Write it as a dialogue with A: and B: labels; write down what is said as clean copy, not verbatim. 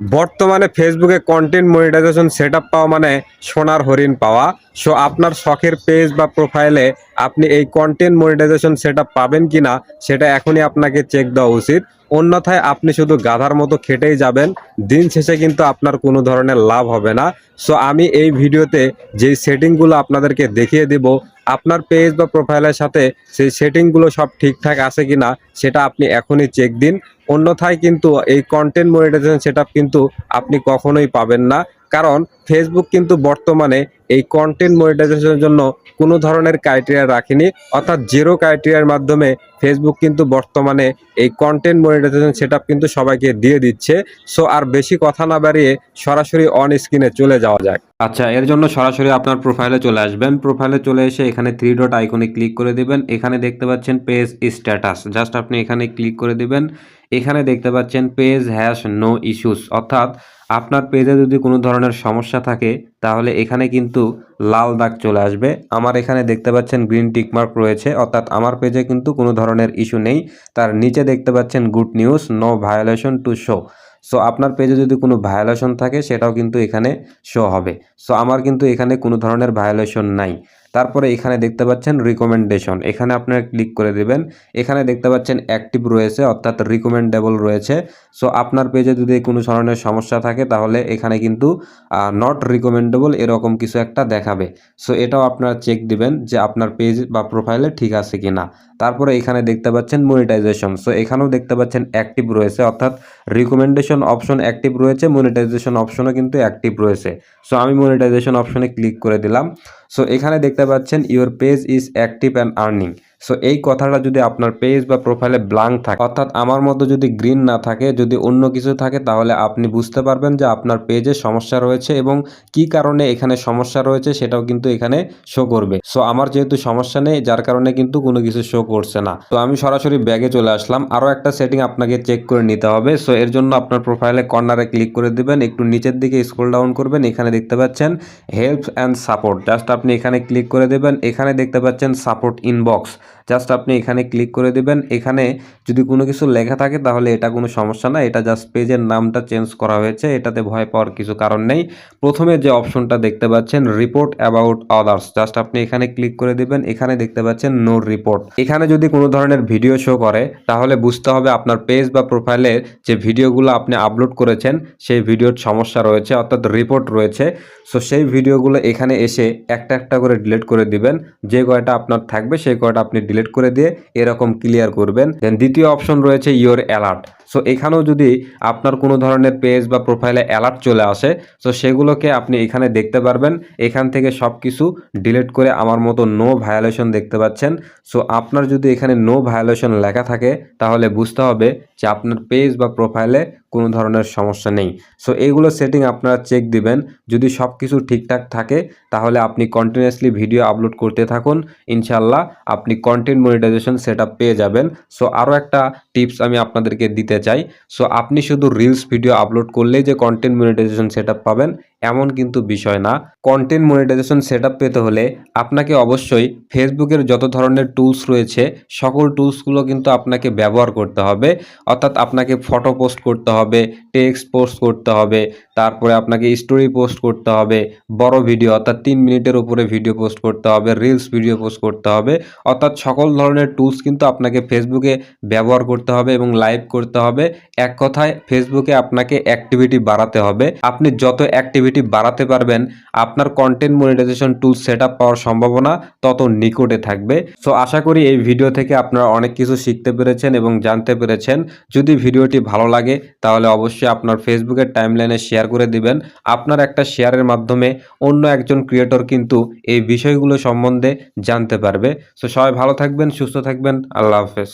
A: বর্তমানে ফেসবুকে content monetization setup পাওয়া মানে সোনার হরিণ পাওয়া। সো আপনার শখের পেজ বা প্রোফাইলে আপনি এই কন্টেন্ট মনিটাইজেশন সেটআপ পাবেন কিনা সেটা এখনই আপনাকে চেক দেওয়া উচিত। অন্যথায় আপনি শুধু গাধার মতো খেটেই যাবেন, দিন শেষে কিন্তু আপনার কোনো ধরনের লাভ হবে না। সো আমি এই ভিডিওতে যেই সেটিংগুলো আপনাদেরকে দেখিয়ে দেব, আপনার পেজ বা প্রোফাইলের সাথে সেই সেটিংগুলো সব ঠিকঠাক আছে কিনা সেটা আপনি এখনই চেক দিন। অন্যথায় কিন্তু এই কন্টেন্ট মনিটাইজেশন সেটআপ কিন্তু আপনি কখনোই পাবেন না। কারণ ফেসবুক কিন্তু বর্তমানে এই কন্টেন্ট মনিটাইজেশনের জন্য কোনো ধরনের ক্রাইটেরিয়া রাখেনি, অর্থাৎ জিরো ক্রাইটেরিয়ার মাধ্যমে ফেসবুক কিন্তু বর্তমানে এই কন্টেন্ট মনিটাইজেশন সেটআপ কিন্তু সবাইকে দিয়ে দিচ্ছে। সো আর বেশি কথা না বাড়িয়ে সরাসরি অন স্ক্রিনে চলে যাওয়া যাক। আচ্ছা, এর জন্য সরাসরি আপনার প্রোফাইলে চলে আসবেন। প্রোফাইলে চলে এসে এখানে থ্রি ডট আইকনে ক্লিক করে দিবেন। এখানে দেখতে পাচ্ছেন পেজ স্ট্যাটাস, জাস্ট আপনি এখানে ক্লিক করে দিবেন। এখানে দেখতে পাচ্ছেন পেজ হ্যাশ নো ইস্যুস, অর্থাৎ আপনার পেজে যদি কোনো ধরনের সমস্যা থাকে তাহলে এখানে কিন্তু লাল দাগ চলে আসবে। আমার এখানে দেখতে পাচ্ছেন গ্রিন টিকমার্ক রয়েছে, অর্থাৎ আমার পেজে কিন্তু কোনো ধরনের ইস্যু নেই। তার নিচে দেখতে পাচ্ছেন good news, no violation to show. So আপনার পেজে যদি কোনো ভায়োলেশন থাকে সেটাও কিন্তু এখানে শো হবে। সো আমার কিন্তু এখানে কোনো ধরনের ভায়োলেশন নাই। তারপরে এখানে দেখতে পাচ্ছেন রিকমেন্ডেশন, এখানে আপনারা ক্লিক করে দেবেন। এখানে দেখতে পাচ্ছেন অ্যাক্টিভ রয়েছে, অর্থাৎ রিকমেন্ডেবল রয়েছে। সো আপনার পেজে যদি কোনো ধরনের সমস্যা থাকে তাহলে এখানে কিন্তু নট রিকমেন্ডেবল এরকম কিছু একটা দেখাবে। সো এটাও আপনারা চেক দিবেন যে আপনার পেজ বা প্রোফাইলে ঠিক আছে কি না। তারপরে এখানে দেখতে পাচ্ছেন মনিটাইজেশন, সো এখানেও দেখতে পাচ্ছেন অ্যাক্টিভ রয়েছে, অর্থাৎ রিকমেন্ডেশন অপশন অ্যাক্টিভ রয়েছে, মনিটাইজেশন অপশনও কিন্তু অ্যাক্টিভ রয়েছে। সো আমি মনিটাইজেশন অপশনে ক্লিক করে দিলাম। সো এখানে দেখতে পাচ্ছেন your page is active and earning. So এই কথাটা যদি আপনার পেজ বা প্রোফাইলে ব্ল্যাঙ্ক থাকে, অর্থাৎ আমার মতো যদি গ্রিন না থাকে, যদি অন্য কিছু থাকে, তাহলে আপনি বুঝতে পারবেন যে আপনার পেজে সমস্যা রয়েছে এবং কি কারণে এখানে সমস্যা রয়েছে সেটাও কিন্তু এখানে শো করবে। সো আমার যেহেতু সমস্যা নেই যার কারণে কিন্তু কোনো কিছু শো করছে না। তো আমি সরাসরি ব্যাগে চলে আসলাম। আরও একটা সেটিং আপনাকে চেক করে নিতে হবে। সো এর জন্য আপনার প্রোফাইলে কর্নারে ক্লিক করে দিবেন, একটু নিচের দিকে স্ক্রল ডাউন করবেন, এখানে দেখতে পাচ্ছেন হেল্প অ্যান্ড সাপোর্ট, জাস্ট আপনি এখানে ক্লিক করে দেবেন। এখানে দেখতে পাচ্ছেন সাপোর্ট ইনবক্স, জাস্ট আপনি এখানে ক্লিক করে দিবেন। এখানে যদি কোনো কিছু লেখা থাকে তাহলে এটা কোনো সমস্যা না, এটা জাস্ট পেজের নামটা চেঞ্জ করা হয়েছে, এটাতে ভয় পাওয়ার কিছু কারণ নেই। প্রথমে যে অপশনটা দেখতে পাচ্ছেন রিপোর্ট অ্যাবাউট আদার্স, জাস্ট আপনি এখানে ক্লিক করে দিবেন। এখানে দেখতে পাচ্ছেন নো রিপোর্ট। এখানে যদি কোনো ধরনের ভিডিও শো করে তাহলে বুঝতে হবে আপনার পেজ বা প্রোফাইলের যে ভিডিওগুলো আপনি আপলোড করেছেন সেই ভিডিওর সমস্যা রয়েছে, অর্থাৎ রিপোর্ট রয়েছে। সো সেই ভিডিওগুলো এখানে এসে একটা একটা করে ডিলিট করে দিবেন। যে কয়টা আপনার থাকবে সেই কয়টা আপনি ডিলিট করে দিয়ে এরকম ক্লিয়ার করবেন। দেন দ্বিতীয় অপশন রয়েছে ইওর অ্যালার্ট। সো এখানেও যদি আপনার কোনো ধরনের পেজ বা প্রোফাইলে অ্যালার্ট চলে আসে, সো সেগুলোকে আপনি এখানে দেখতে পারবেন। এখান থেকে সব কিছু ডিলিট করে আমার মতো নো ভায়োলেশন দেখতে পাচ্ছেন। সো আপনার যদি এখানে নো ভায়োলেশন লেখা থাকে তাহলে বুঝতে হবে যে আপনার পেজ বা প্রোফাইলে কোনো ধরনের সমস্যা নেই। সো এইগুলো সেটিং আপনারা চেক দিবেন। যদি সব কিছু ঠিকঠাক থাকে তাহলে আপনি কন্টিনিউয়াসলি ভিডিও আপলোড করতে থাকুন, ইনশাল্লাহ আপনি কন্টেন্ট মনিটাইজেশন সেটআপ পেয়ে যাবেন। সো আরও একটা টিপস আমি আপনাদেরকে দিতে চাই। সো আপনি শুধু রিলস ভিডিও আপলোড করলেই যে কন্টেন্ট মনিটাইজেশন সেটআপ পাবেন এমন কিন্তু বিষয় না। কন্টেন্ট মনিটাইজেশন সেটআপ পেতে হলে আপনাকে অবশ্যই ফেসবুকের যত ধরনের টুলস রয়েছে সকল টুলসগুলো কিন্তু আপনাকে ব্যবহার করতে হবে, অর্থাৎ আপনাকে ফটো পোস্ট করতে হবে, টেক্সট পোস্ট করতে হবে, তারপরে আপনাকে স্টোরি পোস্ট করতে হবে, বড় ভিডিও অর্থাৎ 3 মিনিটের উপরে ভিডিও পোস্ট করতে হবে, রিলস ভিডিও পোস্ট করতে হবে, অর্থাৎ সকল ধরনের টুলস কিন্তু আপনাকে ফেসবুকে ব্যবহার করতে হবে এবং লাইভ করতে হবে। এক কথায় ফেসবুকে আপনাকে অ্যাক্টিভিটি বাড়াতে হবে। আপনি যত অ্যাক্টিভিটি বাড়াতে পারবেন আপনার কন্টেন্ট মনিটাইজেশন টুলস সেটআপ পাওয়ার সম্ভাবনা তত নিকটে থাকবে। সো আশা করি এই ভিডিও থেকে আপনারা অনেক কিছু শিখতে পেরেছেন এবং জানতে পেরেছেন। যদি ভিডিওটি ভালো লাগে তাহলে অবশ্যই আপনার ফেসবুকের টাইমলাইনে শেয়ার করে দিবেন। আপনার একটা শেয়ারের মাধ্যমে অন্য একজন ক্রিয়েটর কিন্তু এই বিষয়গুলো সম্বন্ধে জানতে পারবে। সো সবাই ভালো থাকবেন, সুস্থ থাকবেন, আল্লাহ হাফেজ।